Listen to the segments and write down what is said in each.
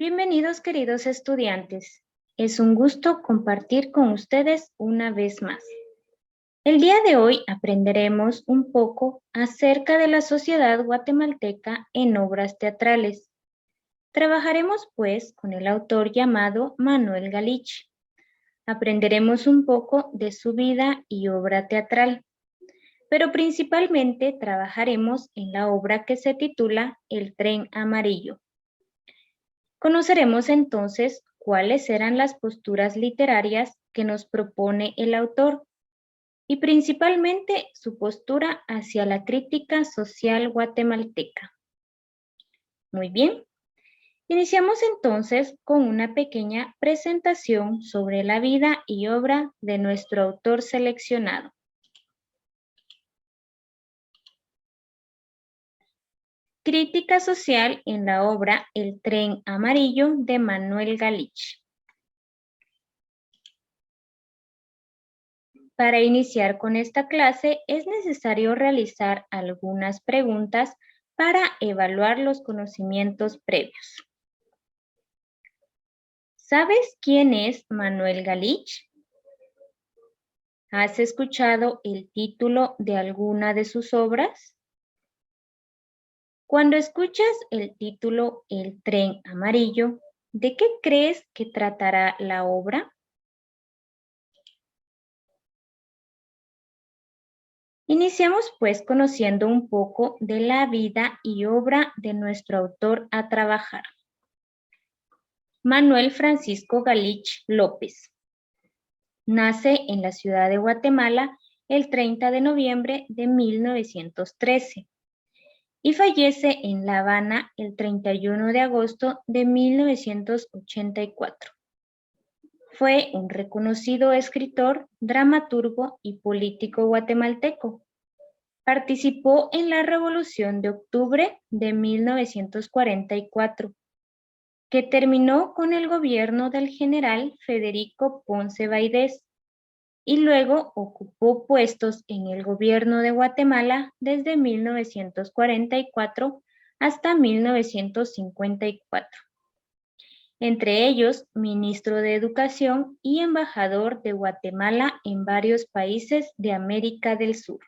Bienvenidos, queridos estudiantes. Es un gusto compartir con ustedes una vez más. El día de hoy aprenderemos un poco acerca de la sociedad guatemalteca en obras teatrales. Trabajaremos pues con el autor llamado Manuel Galich. Aprenderemos un poco de su vida y obra teatral, pero principalmente trabajaremos en la obra que se titula El tren amarillo. Conoceremos entonces cuáles eran las posturas literarias que nos propone el autor y principalmente su postura hacia la crítica social guatemalteca. Muy bien, iniciamos entonces con una pequeña presentación sobre la vida y obra de nuestro autor seleccionado. Crítica social en la obra El tren amarillo de Manuel Galich. Para iniciar con esta clase es necesario realizar algunas preguntas para evaluar los conocimientos previos. ¿Sabes quién es Manuel Galich? ¿Has escuchado el título de alguna de sus obras? Cuando escuchas el título El tren amarillo, ¿de qué crees que tratará la obra? Iniciamos pues conociendo un poco de la vida y obra de nuestro autor a trabajar. Manuel Francisco Galich López. Nace en la ciudad de Guatemala el 30 de noviembre de 1913 y fallece en La Habana el 31 de agosto de 1984. Fue un reconocido escritor, dramaturgo y político guatemalteco. Participó en la Revolución de Octubre de 1944, que terminó con el gobierno del general Federico Ponce Baidés, y luego ocupó puestos en el gobierno de Guatemala desde 1944 hasta 1954. Entre ellos, ministro de Educación y embajador de Guatemala en varios países de América del Sur.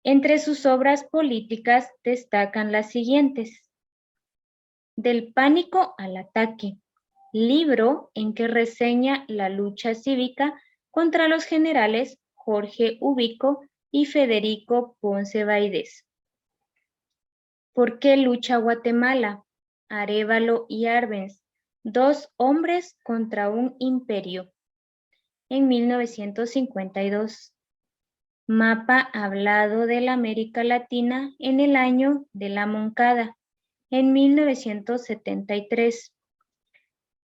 Entre sus obras políticas destacan las siguientes: Del pánico al ataque, libro en que reseña la lucha cívica contra los generales Jorge Ubico y Federico Ponce Baidés. ¿Por qué lucha Guatemala? Arévalo y Arbenz, dos hombres contra un imperio, en 1952. Mapa hablado de la América Latina en el año de la Moncada, en 1973.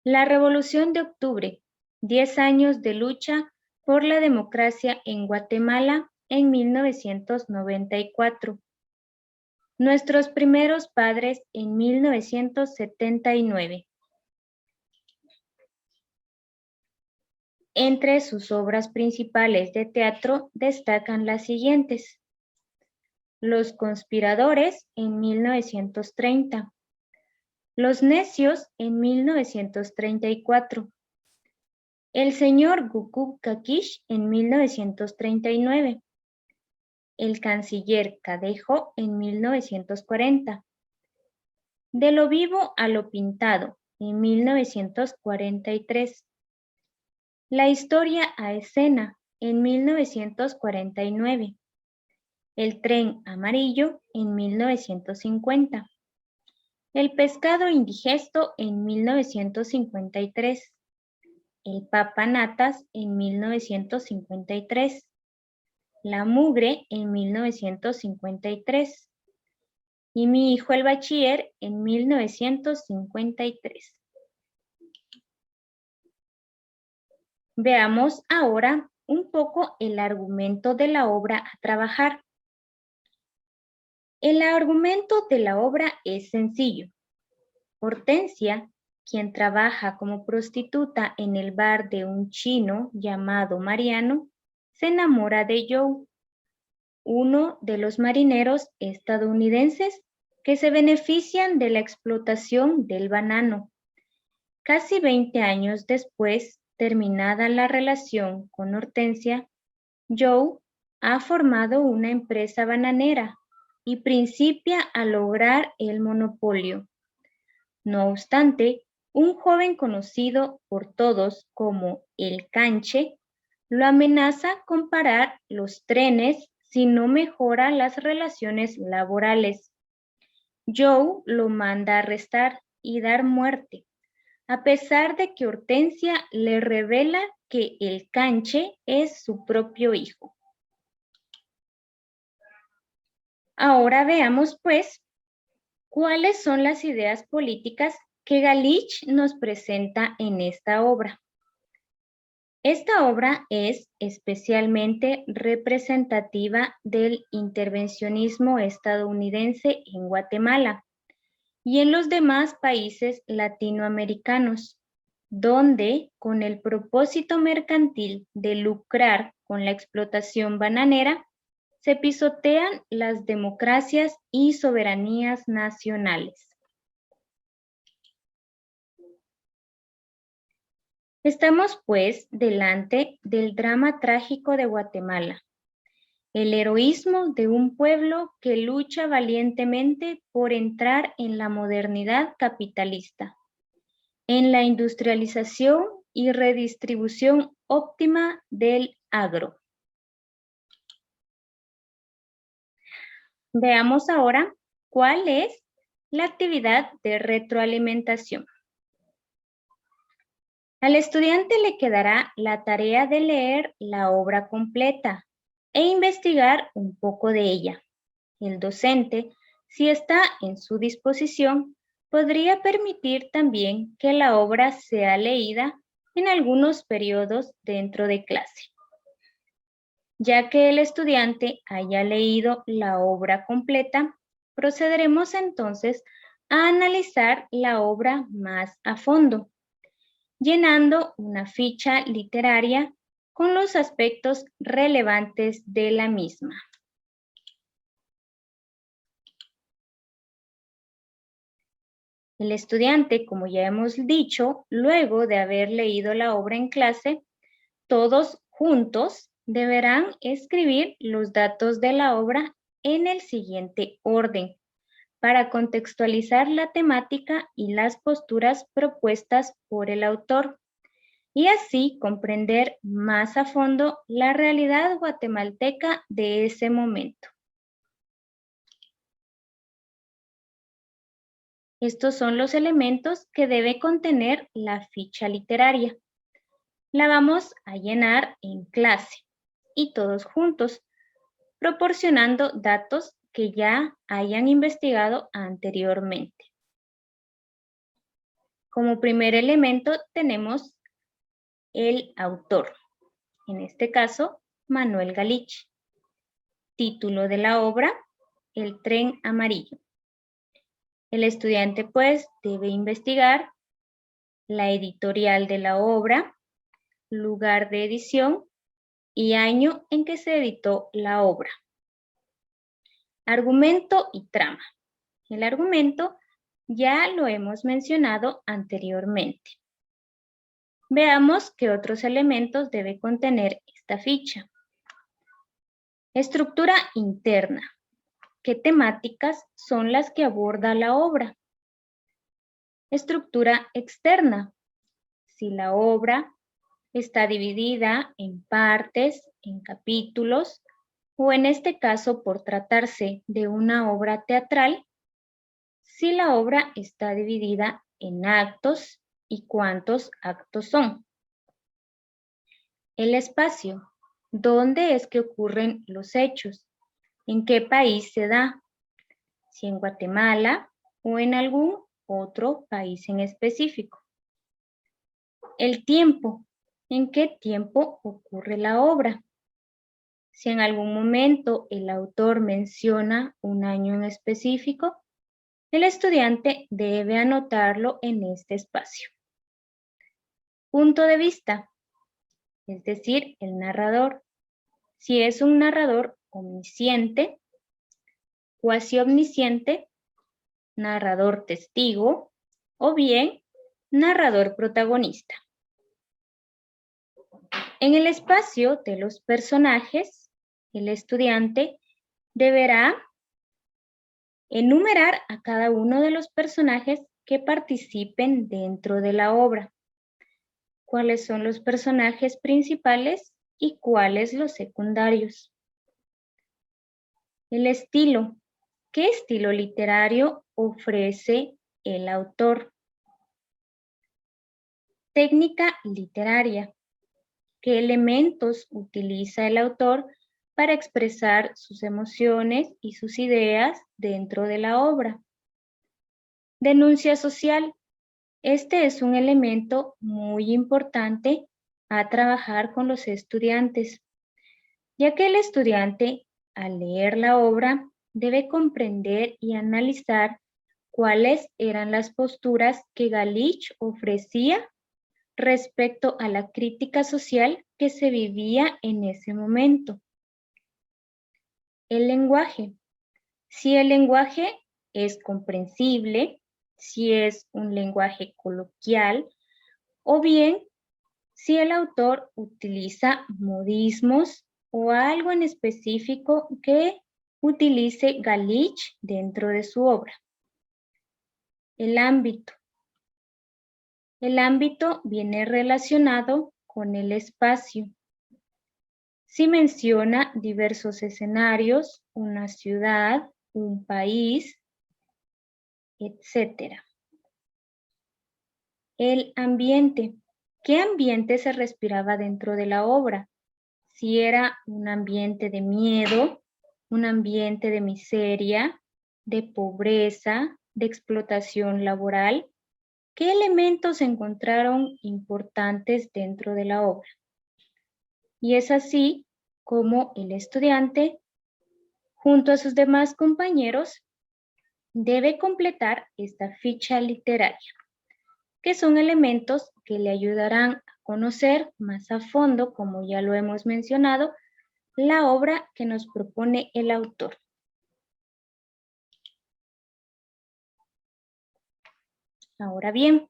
La Revolución de Octubre, 10 años de lucha por la democracia en Guatemala, en 1994. Nuestros primeros padres, en 1979. Entre sus obras principales de teatro destacan las siguientes: Los conspiradores, en 1930. Los necios, en 1934. El señor Gukuk Kakish, en 1939. El canciller Cadejo, en 1940. De lo vivo a lo pintado, en 1943. La historia a escena, en 1949. El tren amarillo, en 1950. El pescado indigesto, en 1953. El Papa Natas, en 1953. La mugre, en 1953. Y mi hijo el bachiller, en 1953. Veamos ahora un poco el argumento de la obra a trabajar. El argumento de la obra es sencillo. Hortensia, quien trabaja como prostituta en el bar de un chino llamado Mariano, se enamora de Joe, uno de los marineros estadounidenses que se benefician de la explotación del banano. Casi 20 años después, terminada la relación con Hortensia, Joe ha formado una empresa bananera y principia a lograr el monopolio. No obstante, un joven conocido por todos como el Canche lo amenaza con parar los trenes si no mejora las relaciones laborales. Joe lo manda a arrestar y dar muerte, a pesar de que Hortensia le revela que el Canche es su propio hijo. Ahora veamos, pues, cuáles son las ideas políticas que Galich nos presenta en esta obra. Esta obra es especialmente representativa del intervencionismo estadounidense en Guatemala y en los demás países latinoamericanos, donde, con el propósito mercantil de lucrar con la explotación bananera, se pisotean las democracias y soberanías nacionales. Estamos, pues, delante del drama trágico de Guatemala, el heroísmo de un pueblo que lucha valientemente por entrar en la modernidad capitalista, en la industrialización y redistribución óptima del agro. Veamos ahora cuál es la actividad de retroalimentación. Al estudiante le quedará la tarea de leer la obra completa e investigar un poco de ella. El docente, si está en su disposición, podría permitir también que la obra sea leída en algunos periodos dentro de clase. Ya que el estudiante haya leído la obra completa, procederemos entonces a analizar la obra más a fondo, llenando una ficha literaria con los aspectos relevantes de la misma. El estudiante, como ya hemos dicho, luego de haber leído la obra en clase, todos juntos deberán escribir los datos de la obra en el siguiente orden, para contextualizar la temática y las posturas propuestas por el autor, y así comprender más a fondo la realidad guatemalteca de ese momento. Estos son los elementos que debe contener la ficha literaria. La vamos a llenar en clase y todos juntos, proporcionando datos que ya hayan investigado anteriormente. Como primer elemento tenemos el autor, en este caso Manuel Galich. Título de la obra, El tren amarillo. El estudiante pues debe investigar la editorial de la obra, lugar de edición y año en que se editó la obra. Argumento y trama. El argumento ya lo hemos mencionado anteriormente. Veamos qué otros elementos debe contener esta ficha. Estructura interna. ¿Qué temáticas son las que aborda la obra? Estructura externa. Si la obra está dividida en partes, en capítulos, o en este caso por tratarse de una obra teatral, si la obra está dividida en actos y cuántos actos son. El espacio. ¿Dónde es que ocurren los hechos? ¿En qué país se da? Si en Guatemala o en algún otro país en específico. El tiempo. ¿En qué tiempo ocurre la obra? Si en algún momento el autor menciona un año en específico, el estudiante debe anotarlo en este espacio. Punto de vista, es decir, el narrador. Si es un narrador omnisciente, cuasi omnisciente narrador testigo o bien narrador protagonista. En el espacio de los personajes, el estudiante deberá enumerar a cada uno de los personajes que participen dentro de la obra. ¿Cuáles son los personajes principales y cuáles los secundarios? El estilo. ¿Qué estilo literario ofrece el autor? Técnica literaria. ¿Qué elementos utiliza el autor para expresar sus emociones y sus ideas dentro de la obra? Denuncia social. Este es un elemento muy importante a trabajar con los estudiantes, ya que el estudiante, al leer la obra, debe comprender y analizar cuáles eran las posturas que Galich ofrecía respecto a la crítica social que se vivía en ese momento. El lenguaje. Si el lenguaje es comprensible, si es un lenguaje coloquial, o bien si el autor utiliza modismos o algo en específico que utilice Galich dentro de su obra. El ámbito. El ámbito viene relacionado con el espacio. Si menciona diversos escenarios, una ciudad, un país, etc. El ambiente. ¿Qué ambiente se respiraba dentro de la obra? Si era un ambiente de miedo, un ambiente de miseria, de pobreza, de explotación laboral. ¿Qué elementos se encontraron importantes dentro de la obra? Y es así como el estudiante, junto a sus demás compañeros, debe completar esta ficha literaria, que son elementos que le ayudarán a conocer más a fondo, como ya lo hemos mencionado, la obra que nos propone el autor. Ahora bien,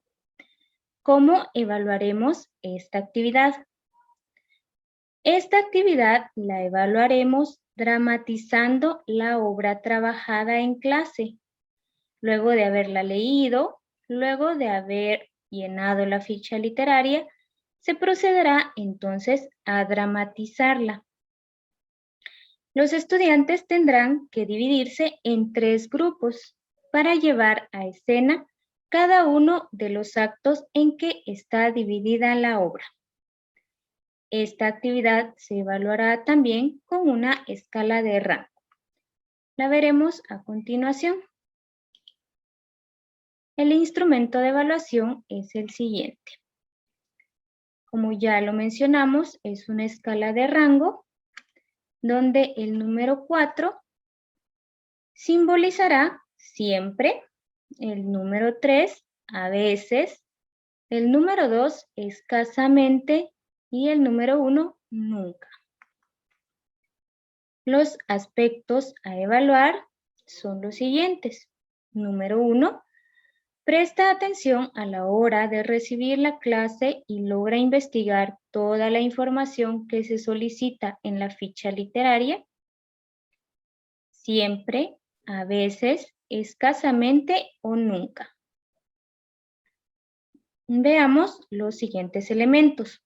¿cómo evaluaremos esta actividad? Esta actividad la evaluaremos dramatizando la obra trabajada en clase, luego de haberla leído, luego de haber llenado la ficha literaria, se procederá entonces a dramatizarla. Los estudiantes tendrán que dividirse en 3 grupos para llevar a escena cada uno de los actos en que está dividida la obra. Esta actividad se evaluará también con una escala de rango. La veremos a continuación. El instrumento de evaluación es el siguiente. Como ya lo mencionamos, es una escala de rango donde el número 4 simbolizará siempre, el número 3 a veces, el número 2 escasamente y el número 1 nunca. Los aspectos a evaluar son los siguientes. Número 1, presta atención a la hora de recibir la clase y logra investigar toda la información que se solicita en la ficha literaria. Siempre, a veces, escasamente o nunca. Veamos los siguientes elementos.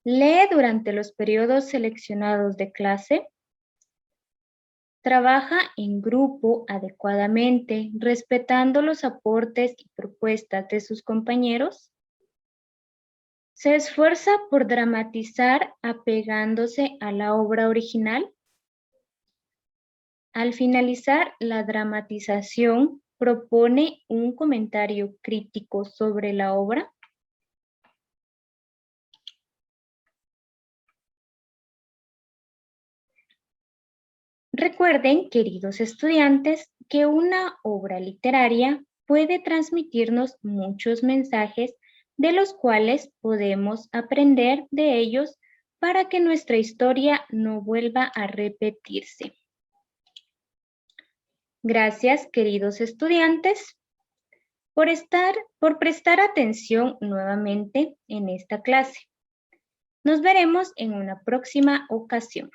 Lee durante los periodos seleccionados de clase. Trabaja en grupo adecuadamente, respetando los aportes y propuestas de sus compañeros. Se esfuerza por dramatizar apegándose a la obra original. Al finalizar la dramatización, propone un comentario crítico sobre la obra. Recuerden, queridos estudiantes, que una obra literaria puede transmitirnos muchos mensajes de los cuales podemos aprender de ellos para que nuestra historia no vuelva a repetirse. Gracias, queridos estudiantes, por prestar atención nuevamente en esta clase. Nos veremos en una próxima ocasión.